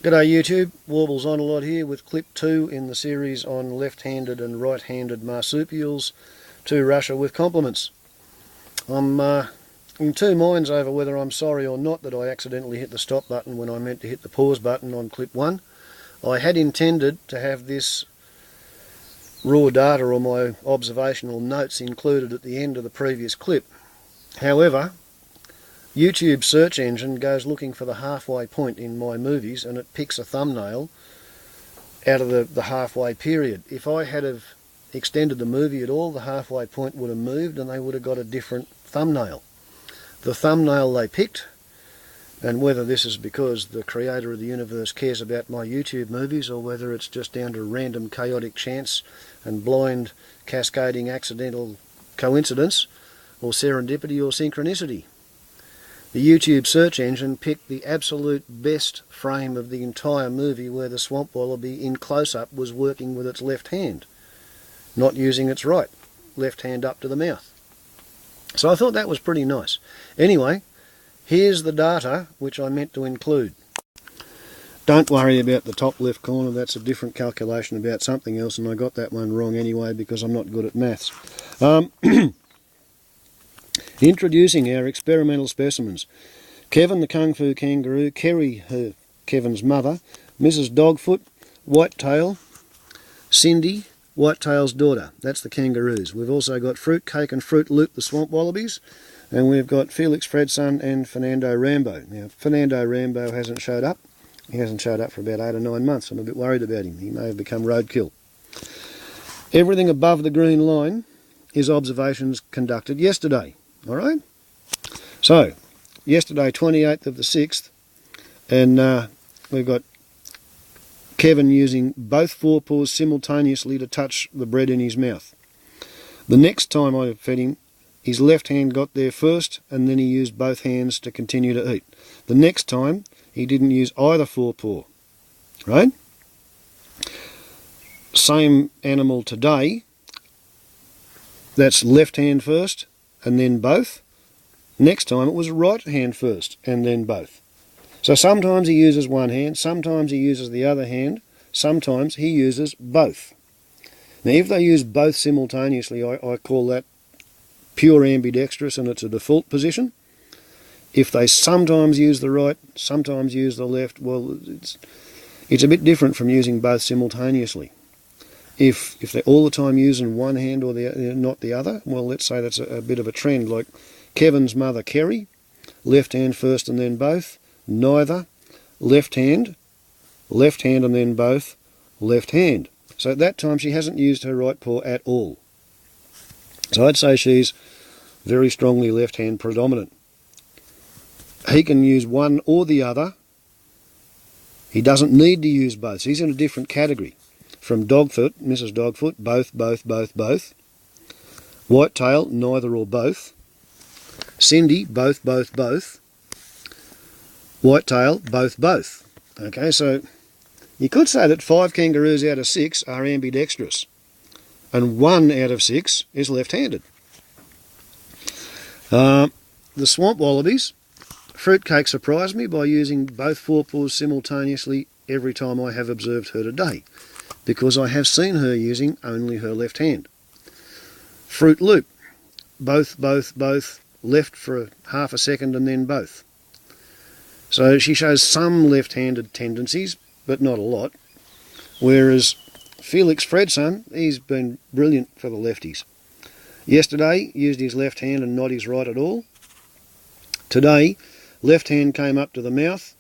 G'day YouTube, Warbles on a lot here with clip 2 in the series on left-handed and right-handed marsupials to Russia with compliments. I'm in two minds over whether I'm sorry or not that I accidentally hit the stop button when I meant to hit the pause button on clip 1. I had intended to have this raw data or my observational notes included at the end of the previous clip. However, YouTube's search engine goes looking for the halfway point in my movies and it picks a thumbnail out of the halfway period. If I had have extended the movie at all, the halfway point would have moved and they would have got a different thumbnail. The thumbnail they picked, and whether this is because the creator of the universe cares about my YouTube movies or whether it's just down to random chaotic chance and blind cascading accidental coincidence or serendipity or synchronicity. The YouTube search engine picked the absolute best frame of the entire movie where the Swamp Wallaby in close-up was working with its left hand, not using its right, left hand up to the mouth. So I thought that was pretty nice. Anyway, here's the data which I meant to include. Don't worry about the top left corner, that's a different calculation about something else and I got that one wrong anyway because I'm not good at maths. Introducing our experimental specimens. Kevin the Kung Fu Kangaroo, Kerry, Kevin's mother, Mrs Dogfoot, Whitetail, Cindy, Whitetail's daughter. That's the kangaroos. We've also got Fruitcake and Fruit Loop, the Swamp Wallabies, and we've got Felix Fredson and Fernando Rambo. Now, Fernando Rambo hasn't showed up. He hasn't showed up for about 8 or 9 months. I'm a bit worried about him. He may have become roadkill. Everything above the green line is observations conducted yesterday. Alright? So, yesterday 28th of the 6th, and we've got Kevin using both forepaws simultaneously to touch the bread in his mouth. The next time I fed him, his left hand got there first and then he used both hands to continue to eat. The next time he didn't use either forepaw. Right? Same animal today, that's left hand first and then both. Next time it was right hand first and then both. So sometimes he uses one hand, sometimes he uses the other hand, sometimes he uses both. Now if they use both simultaneously, I call that pure ambidextrous and it's a default position. If they sometimes use the right, sometimes use the left, well, it's a bit different from using both simultaneously. If they're all the time using one hand or not the other, well, let's say that's a bit of a trend, like Kevin's mother, Kerry, left hand first and then both, neither, left hand and then both, left hand. So at that time she hasn't used her right paw at all. So I'd say she's very strongly left hand predominant. He can use one or the other. He doesn't need to use both. So he's in a different category. From Dogfoot, Mrs Dogfoot, both. Whitetail, neither or both. Cindy, both. Whitetail, both. Okay, so you could say that 5 kangaroos out of 6 are ambidextrous and 1 out of 6 is left-handed. The Swamp Wallabies, Fruitcake surprised me by using both forepaws simultaneously every time I have observed her today, because I have seen her using only her left hand. Fruit Loop, both, left for half a second and then both. So she shows some left-handed tendencies, but not a lot. Whereas Felix Fredson, he's been brilliant for the lefties. Yesterday, used his left hand and not his right at all. Today, left hand came up to the mouth.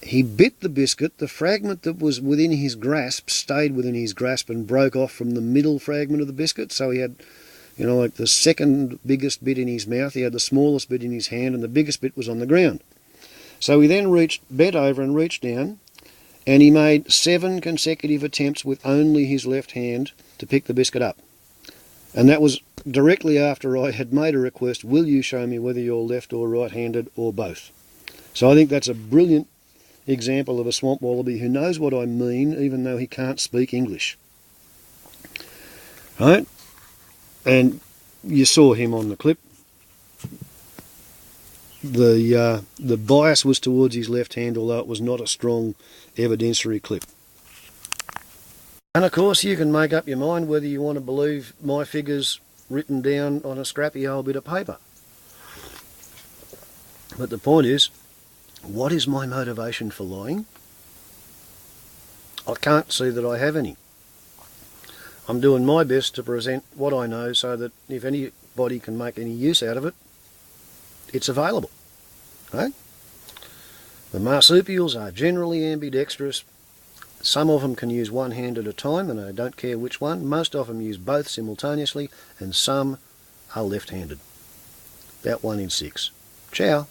He bit the biscuit. The fragment that was within his grasp stayed within his grasp and broke off from the middle fragment of the biscuit. So he had, like the second biggest bit in his mouth. He had the smallest bit in his hand and the biggest bit was on the ground. So he then bent over and reached down and he made 7 consecutive attempts with only his left hand to pick the biscuit up. And that was directly after I had made a request, will you show me whether you're left or right-handed or both? So I think that's a brilliant example of a Swamp Wallaby who knows what I mean even though he can't speak English. Right? And you saw him on the clip. the bias was towards his left hand, although it was not a strong evidentiary clip. And of course you can make up your mind whether you want to believe my figures written down on a scrappy old bit of paper. But the point is, what is my motivation for lying? I can't see that I have any. I'm doing my best to present what I know so that if anybody can make any use out of it, it's available. Okay? The marsupials are generally ambidextrous. Some of them can use one hand at a time, and I don't care which one. Most of them use both simultaneously, and some are left-handed. About 1 in 6. Ciao.